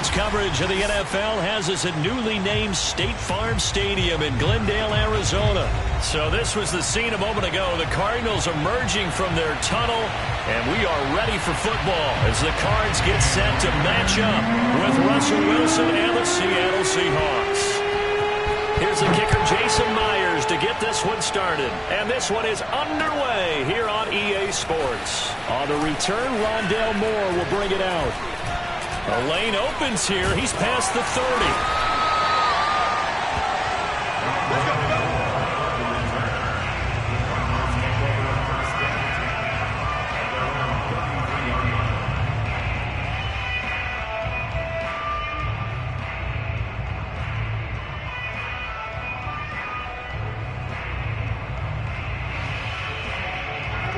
Sports coverage of the NFL has us at newly named State Farm Stadium in Glendale, Arizona. So this was the scene a moment ago. The Cardinals emerging from their tunnel, and we are ready for football as the Cards get set to match up with Russell Wilson and the Seattle Seahawks. Here's the kicker, Jason Myers, to get this one started. And this one is underway here on EA Sports. On the return, Rondale Moore will bring it out. The lane opens here. He's past the 30.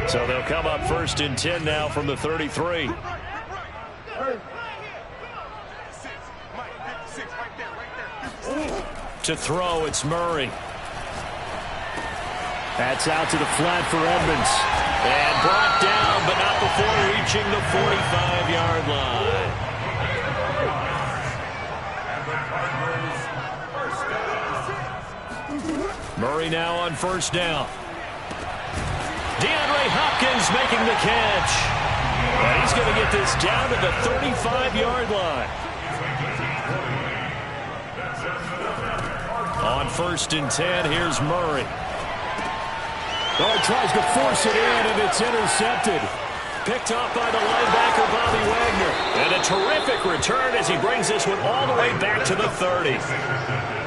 So they'll come up 1st and 10 now from the 33. To throw, it's Murray. That's out to the flat for Edmonds. And brought down, but not before reaching the 45-yard line. Murray now on 1st down. DeAndre Hopkins making the catch. And he's going to get this down to the 35-yard line. On 1st and 10, here's Murray. Oh, he tries to force it in, and it's intercepted. Picked off by the linebacker, Bobby Wagner. And a terrific return as he brings this one all the way back to the 30.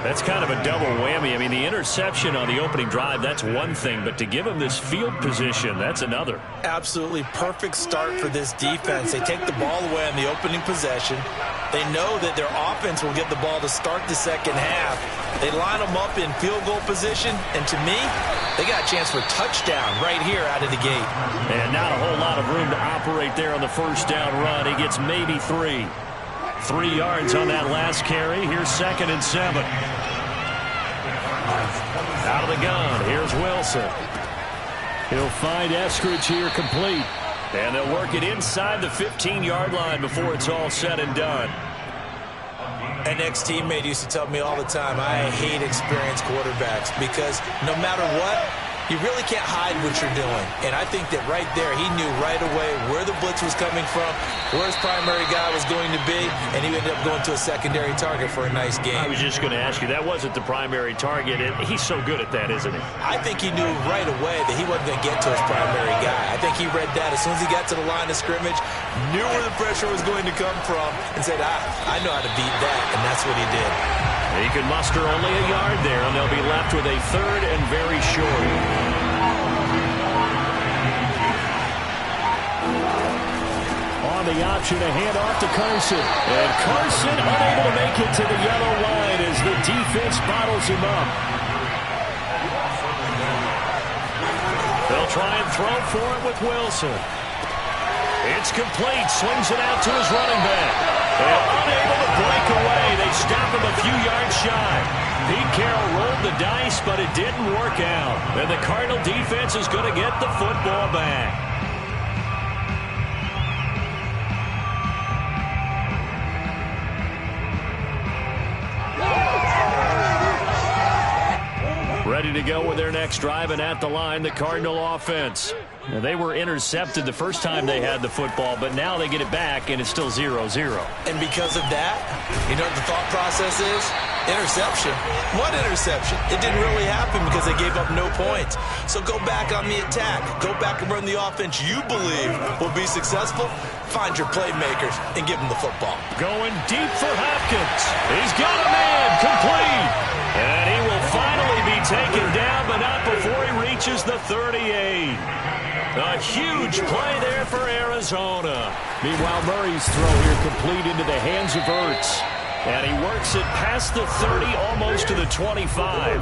That's kind of a double whammy. I mean, the interception on the opening drive, that's one thing. But to give him this field position, that's another. Absolutely perfect start for this defense. They take the ball away on the opening possession. They know that their offense will get the ball to start the second half. They line them up in field goal position. And to me, they got a chance for a touchdown right here out of the gate. And not a whole lot of room to operate there on the 1st down run. He gets maybe 3. 3 yards on that last carry. Here's 2nd and 7. Out of the gun. Here's Wilson. He'll find Eskridge here complete. And they'll work it inside the 15-yard line before it's all said and done. An ex-teammate used to tell me all the time, I hate experienced quarterbacks because no matter what, you really can't hide what you're doing. And I think that right there, he knew right away where the blitz was coming from, where his primary guy was going to be, and he ended up going to a secondary target for a nice game. I was just going to ask you, that wasn't the primary target. And he's so good at that, isn't he? I think he knew right away that he wasn't going to get to his primary guy. I think he read that as soon as he got to the line of scrimmage, knew where the pressure was going to come from, and said, I know how to beat that, and that's what he did. He can muster only a yard there, and they'll be left with a 3rd and very short. On the option, a handoff to Carson. And Carson unable to make it to the yellow line as the defense bottles him up. They'll try and throw for it with Wilson. It's complete. Swings it out to his running back. And unable to break away. They stop him a few yards shy. Pete Carroll rolled the dice, but it didn't work out. And the Cardinal defense is going to get the football back. Ready to go with their next drive, and at the line, the Cardinal offense. Now, they were intercepted the first time they had the football, but now they get it back, and it's still 0-0. And because of that, you know what the thought process is? Interception. What interception? It didn't really happen because they gave up no points. So go back on the attack. Go back and run the offense you believe will be successful. Find your playmakers and give them the football. Going deep for Hopkins. He's got a man complete. And he will finally be taken down, but not before he reaches the 38. A huge play there for Arizona. Meanwhile, Murray's throw here complete into the hands of Ertz. And he works it past the 30, almost to the 25.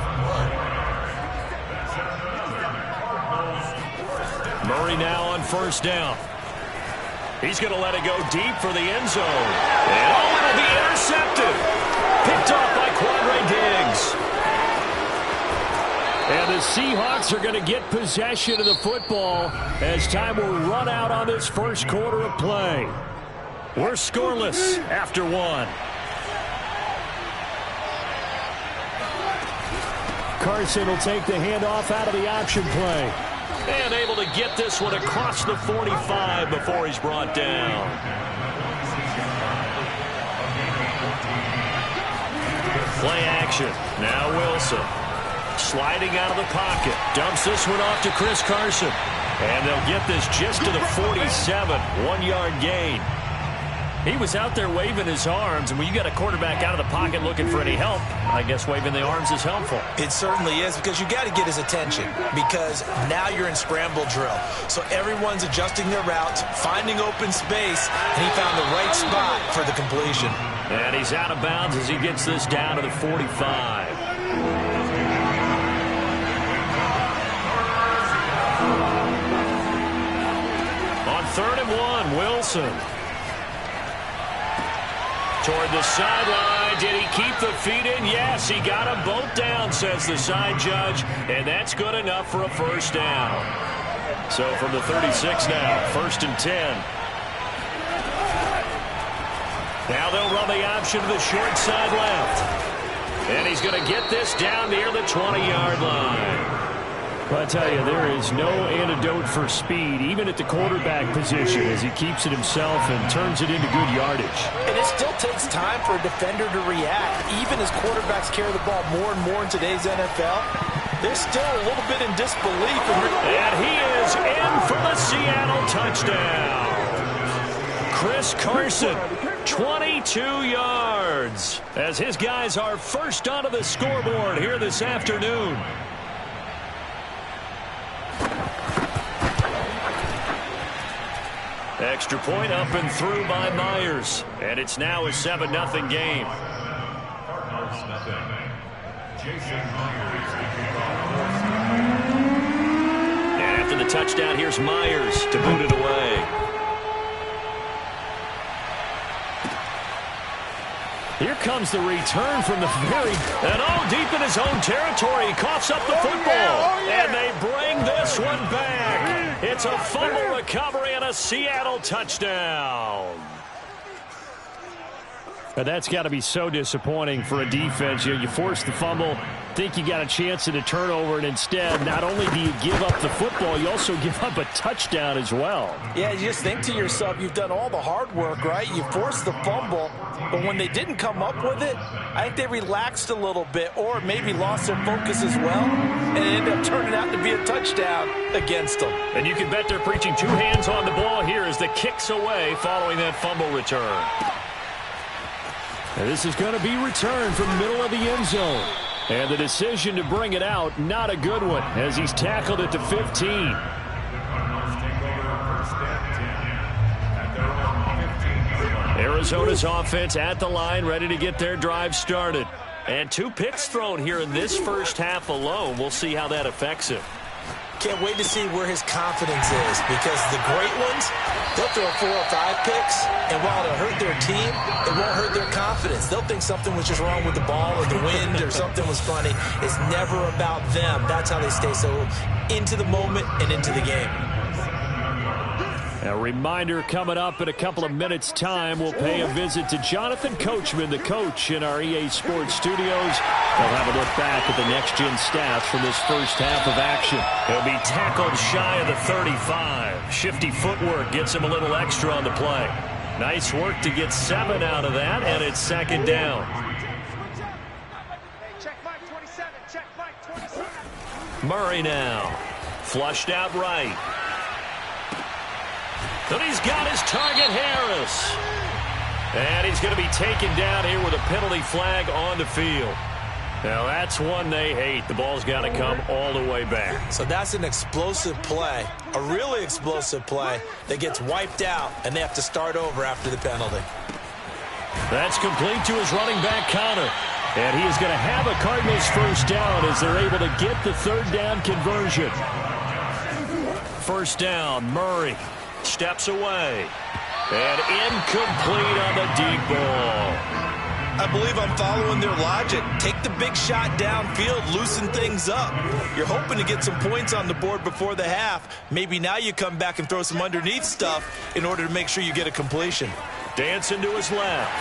Murray now on 1st down. He's going to let it go deep for the end zone. And it'll be intercepted. Picked off by Quandre Diggs. And the Seahawks are going to get possession of the football as time will run out on this 1st quarter of play. We're scoreless after one. Carson will take the handoff out of the option play. And able to get this one across the 45 before he's brought down. Play action. Now Wilson. Sliding out of the pocket. Dumps this one off to Chris Carson. And they'll get this just to the 47. 1-yard gain. He was out there waving his arms, and when you got a quarterback out of the pocket looking for any help, I guess waving the arms is helpful. It certainly is, because you got to get his attention, because now you're in scramble drill. So everyone's adjusting their routes, finding open space, and he found the right spot for the completion. And he's out of bounds as he gets this down to the 45. On 3rd and 1, Wilson. Toward the sideline. Did he keep the feet in? Yes, he got them both down, says the side judge. And that's good enough for a first down. So from the 36 now, 1st and 10. Now they'll run the option to the short side left. And he's going to get this down near the 20-yard line. Well, I tell you, there is no antidote for speed, even at the quarterback position, as he keeps it himself and turns it into good yardage. And it still takes time for a defender to react. Even as quarterbacks carry the ball more and more in today's NFL, they're still a little bit in disbelief. And he is in for the Seattle touchdown. Chris Carson, 22 yards, as his guys are first onto the scoreboard here this afternoon. Extra point up and through by Myers. And it's now a 7-0 game. And after the touchdown, here's Myers to boot it away. Here comes the return from the and all deep in his own territory. He coughs up the football. And they bring this one back. It's a fumble recovery and a Seattle touchdown. But that's got to be so disappointing for a defense. You force the fumble, think you got a chance at a turnover, and instead, not only do you give up the football, you also give up a touchdown as well. Yeah, you just think to yourself, you've done all the hard work, right? You forced the fumble, but when they didn't come up with it, I think they relaxed a little bit or maybe lost their focus as well, and it ended up turning out to be a touchdown against them. And you can bet they're preaching two hands on the ball here as the kick's away following that fumble return. And this is going to be returned from the middle of the end zone. And the decision to bring it out, not a good one, as he's tackled at the 15. Arizona's offense at the line, ready to get their drive started. And 2 picks thrown here in this first half alone. We'll see how that affects him. Can't wait to see where his confidence is, because the great ones, they'll throw 4 or 5 picks, and while it'll hurt their team, it won't hurt their confidence. They'll think something was just wrong with the ball or the wind or something was funny. It's never about them. That's how they stay so into the moment and into the game. A reminder coming up in a couple of minutes' time. We'll pay a visit to Jonathan Coachman, the coach in our EA Sports studios. They'll have a look back at the next-gen stats from this first half of action. He'll be tackled shy of the 35. Shifty footwork gets him a little extra on the play. Nice work to get 7 out of that, and it's 2nd down. Murray now. Flushed out right. And he's got his target, Harris. And he's going to be taken down here with a penalty flag on the field. Now, that's one they hate. The ball's got to come all the way back. So that's an explosive play, a really explosive play that gets wiped out, and they have to start over after the penalty. That's complete to his running back, Connor. And he is going to have a Cardinals first down as they're able to get the 3rd down conversion. First down, Murray. Steps away. And incomplete on the deep ball. I believe I'm following their logic. Take the big shot downfield, loosen things up. You're hoping to get some points on the board before the half. Maybe now you come back and throw some underneath stuff in order to make sure you get a completion. Dancing to his left.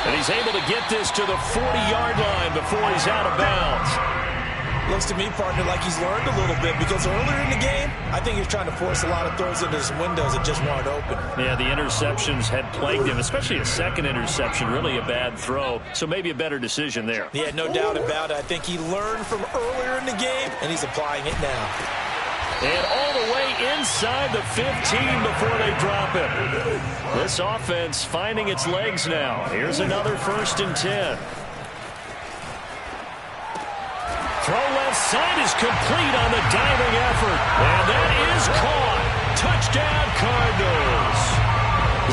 And he's able to get this to the 40-yard line before he's out of bounds. Looks to me, partner, like he's learned a little bit, because earlier in the game, I think he was trying to force a lot of throws into his windows that just weren't open. Yeah, the interceptions had plagued him, especially a second interception, really a bad throw. So maybe a better decision there. Yeah, no doubt about it. I think he learned from earlier in the game, and he's applying it now. And all the way inside the 15 before they drop him. This offense finding its legs now. Here's another 1st and 10. Throw left side is complete on the diving effort. And that is caught. Touchdown, Cardinals.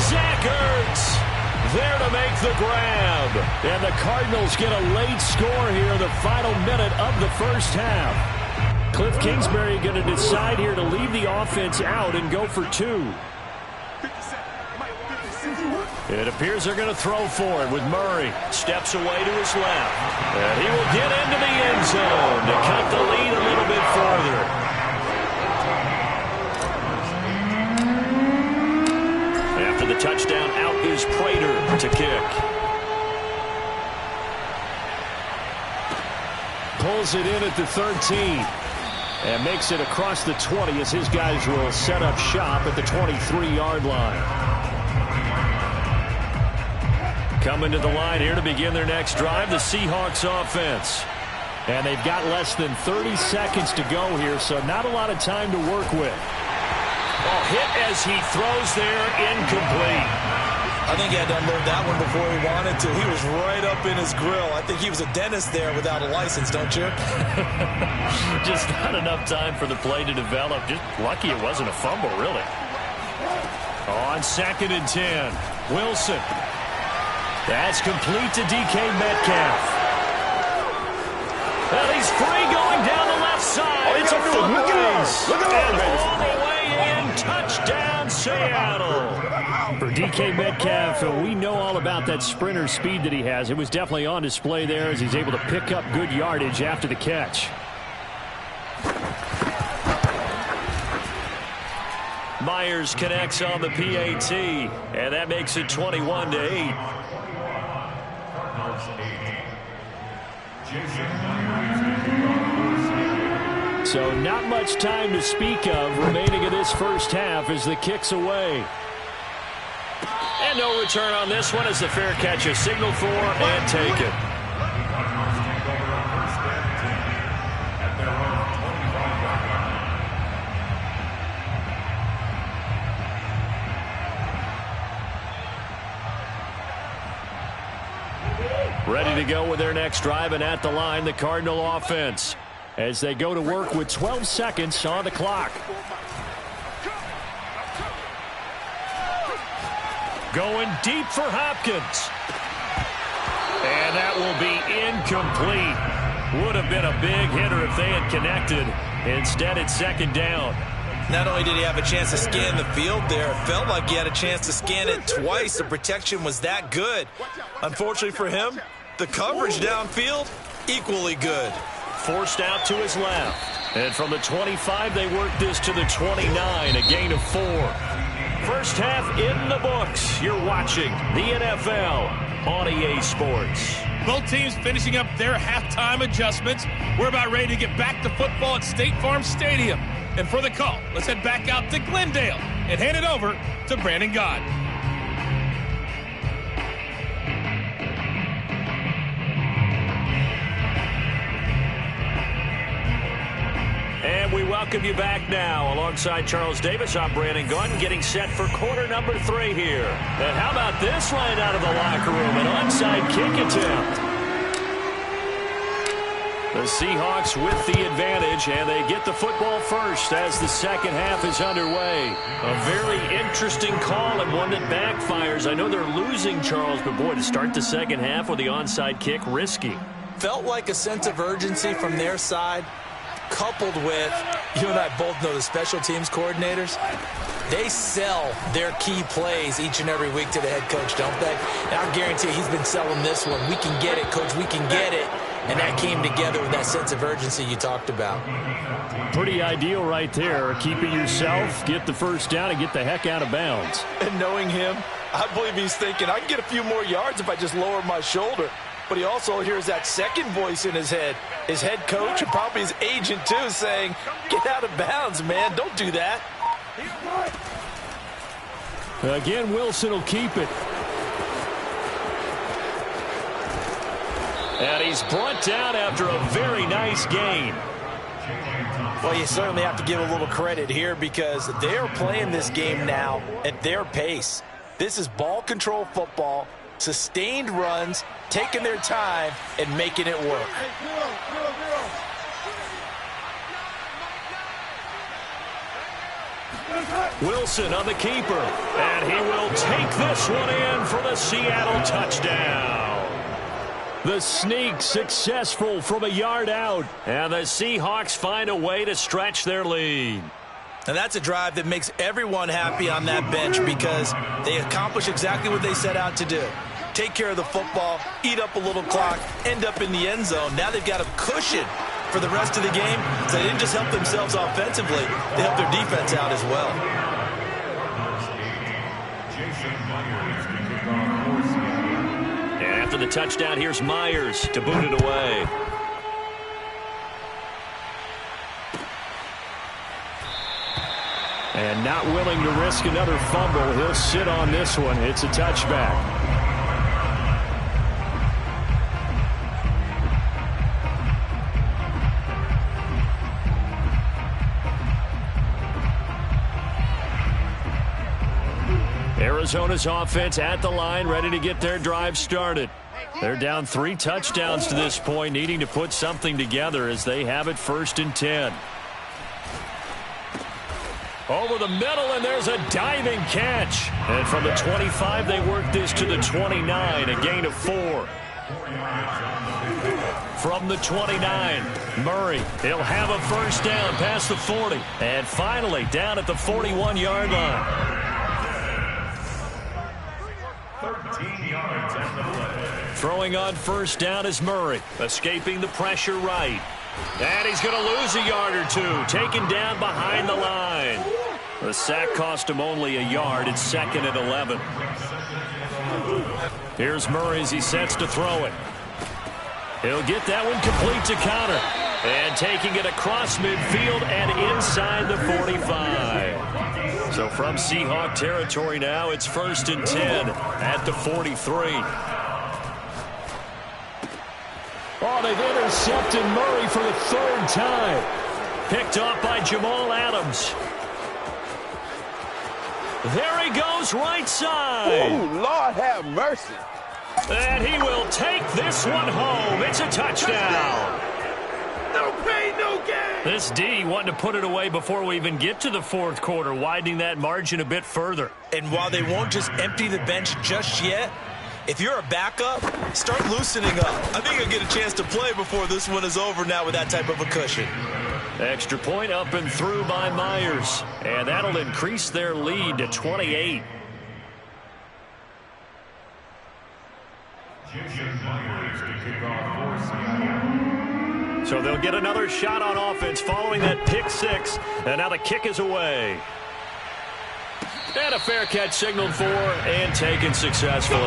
Zach Ertz there to make the grab. And the Cardinals get a late score here in the final minute of the first half. Cliff Kingsbury going to decide here to leave the offense out and go for 2. It appears they're going to throw for it with Murray. Steps away to his left. And he will get into the end zone to cut the lead a little bit further. After the touchdown, out is Prater to kick. Pulls it in at the 13. And makes it across the 20 as his guys will set up shop at the 23-yard line. Coming to the line here to begin their next drive, the Seahawks offense. And they've got less than 30 seconds to go here, so not a lot of time to work with. Oh, hit as he throws there, incomplete. I think he had to unload that one before he wanted to. He was right up in his grill. I think he was a dentist there without a license, don't you? Just not enough time for the play to develop. Just lucky it wasn't a fumble, really. On 2nd and 10, Wilson. That's complete to DK Metcalf. Well, he's free going down the left side. It's a foot race. And all the way in. Touchdown, Seattle. For DK Metcalf, we know all about that sprinter speed that he has. It was definitely on display there as he's able to pick up good yardage after the catch. Myers connects on the PAT, and that makes it 21-8. So not much time to speak of remaining in this first half as the kick's away. And no return on this one as the fair catch is signaled for and taken. Ready to go with their next drive, and at the line, the Cardinal offense, as they go to work with 12 seconds on the clock. Going deep for Hopkins. And that will be incomplete. Would have been a big hitter if they had connected. Instead, it's 2nd down. Not only did he have a chance to scan the field there, it felt like he had a chance to scan it twice. The protection was that good. Unfortunately for him, the coverage downfield, equally good. Forced out to his left. And from the 25, they work this to the 29, a gain of 4. First half in the books. You're watching the NFL on EA Sports. Both teams finishing up their halftime adjustments. We're about ready to get back to football at State Farm Stadium. And for the call, let's head back out to Glendale and hand it over to Brandon Gott. And we welcome you back now. Alongside Charles Davis, I'm Brandon Gott, getting set for quarter number 3 here. And how about this line out of the locker room? An onside kick attempt. The Seahawks with the advantage, and they get the football first as the second half is underway. A very interesting call and one that backfires. I know they're losing, Charles, but boy, to start the second half with the onside kick, risky. Felt like a sense of urgency from their side, coupled with, you and I both know the special teams coordinators, they sell their key plays each and every week to the head coach, don't they? And I guarantee he's been selling this one. We can get it, coach. We can get it. and that came together with that sense of urgency you talked about. Pretty ideal right there. Keep it yourself, get the first down, and get the heck out of bounds. And knowing him, I believe he's thinking, I can get a few more yards if I just lower my shoulder. But he also hears that second voice in his head coach and probably his agent too, saying, get out of bounds, man, don't do that. Again, Wilson will keep it. And he's brought down after a very nice gain. Well, you certainly have to give a little credit here because they are playing this game now at their pace. This is ball control football, sustained runs, taking their time and making it work. Wilson on the keeper, and he will take this one in for the Seattle touchdown. The sneak successful from a yard out, and the Seahawks find a way to stretch their lead. And that's a drive that makes everyone happy on that bench because they accomplish exactly what they set out to do. Take care of the football, eat up a little clock, end up in the end zone. Now they've got a cushion for the rest of the game. So they didn't just help themselves offensively, they helped their defense out as well. And after the touchdown, here's Myers to boot it away. And not willing to risk another fumble, he'll sit on this one. It's a touchback. Arizona's offense at the line, ready to get their drive started. They're down 3 touchdowns to this point, needing to put something together as they have it 1st and 10. Over the middle, and there's a diving catch. And from the 25, they work this to the 29, a gain of 4. From the 29, Murray, he'll have a first down past the 40. And finally, down at the 41-yard line. 13 yards on the play. Throwing on first down is Murray, escaping the pressure right. And he's going to lose a yard or two, taken down behind the line. The sack cost him only a yard. It's 2nd and 11. Here's Murray as he sets to throw it. He'll get that one complete to Connor. And taking it across midfield and inside the 45. So from Seahawk territory now, it's 1st and 10 at the 43. Oh, they've intercepted Murray for the 3rd time. Picked off by Jamal Adams. There he goes, right side. Oh, Lord have mercy. And he will take this one home. It's a touchdown. No pain, no gain. This D wanting to put it away before we even get to the 4th quarter, widening that margin a bit further. And while they won't just empty the bench just yet, if you're a backup, start loosening up. I think you'll get a chance to play before this one is over now with that type of a cushion. Extra point up and through by Myers. And that'll increase their lead to 28. So they'll get another shot on offense following that pick 6. And now the kick is away. And a fair catch signaled for and taken successfully.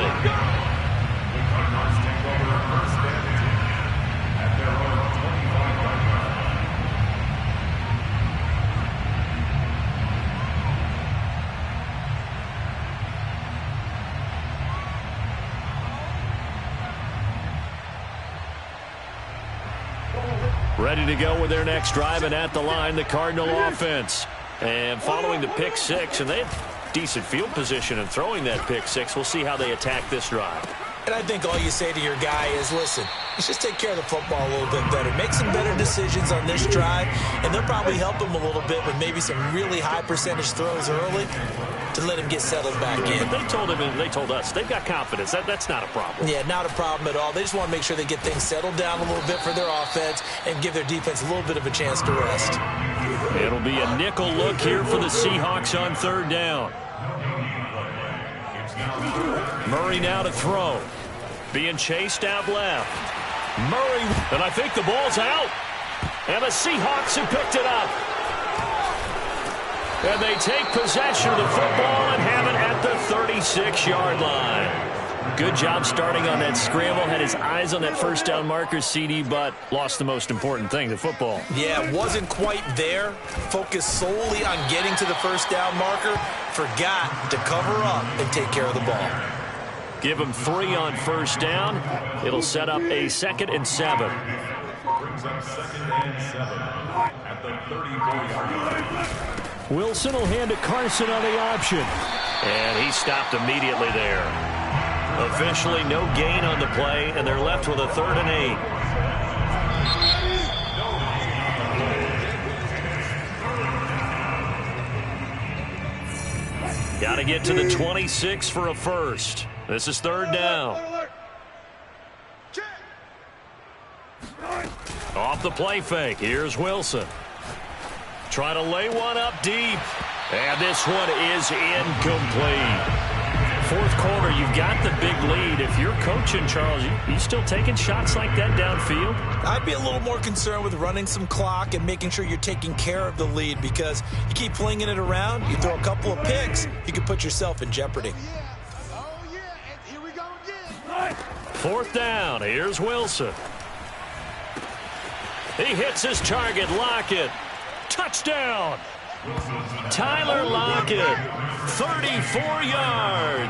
Ready to go with their next drive, and at the line, the Cardinal offense. And following the pick 6, and they have decent field position in throwing that pick 6. We'll see how they attack this drive. And I think all you say to your guy is, listen, let's just take care of the football a little bit better. Make some better decisions on this drive, and they'll probably help him a little bit with maybe some really high percentage throws early to let him get settled back in. But they told him and they told us they've got confidence. That's not a problem. Yeah, not a problem at all. They just want to make sure they get things settled down a little bit for their offense and give their defense a little bit of a chance to rest. It'll be a nickel look here for the Seahawks on 3rd down. Murray now to throw. Being chased out left. Murray, and I think the ball's out. And the Seahawks have picked it up. And they take possession of the football and have it at the 36-yard line. Good job starting on that scramble. Had his eyes on that first down marker, CD, but lost the most important thing, the football. Yeah, wasn't quite there. Focused solely on getting to the first down marker. Forgot to cover up and take care of the ball. Give him 3 on first down. It'll set up a 2nd and 7. Brings up 2nd and 7 at the 34-yard line. Wilson will hand to Carson on the option. And he stopped immediately there. Officially no gain on the play, and they're left with a 3rd and 8. Got to get to the 26 for a first. This is 3rd down. Off the play fake. Here's Wilson. Try to lay one up deep. And this one is incomplete. 4th quarter, you've got the big lead. If you're coaching, Charles, you still taking shots like that downfield? I'd be a little more concerned with running some clock and making sure you're taking care of the lead, because you keep flinging it around, you throw a couple of picks, you can put yourself in jeopardy. Oh, yeah. And here we go again. 4th down. Here's Wilson. He hits his target. Lockett. Touchdown. Tyler Lockett. 34 yards.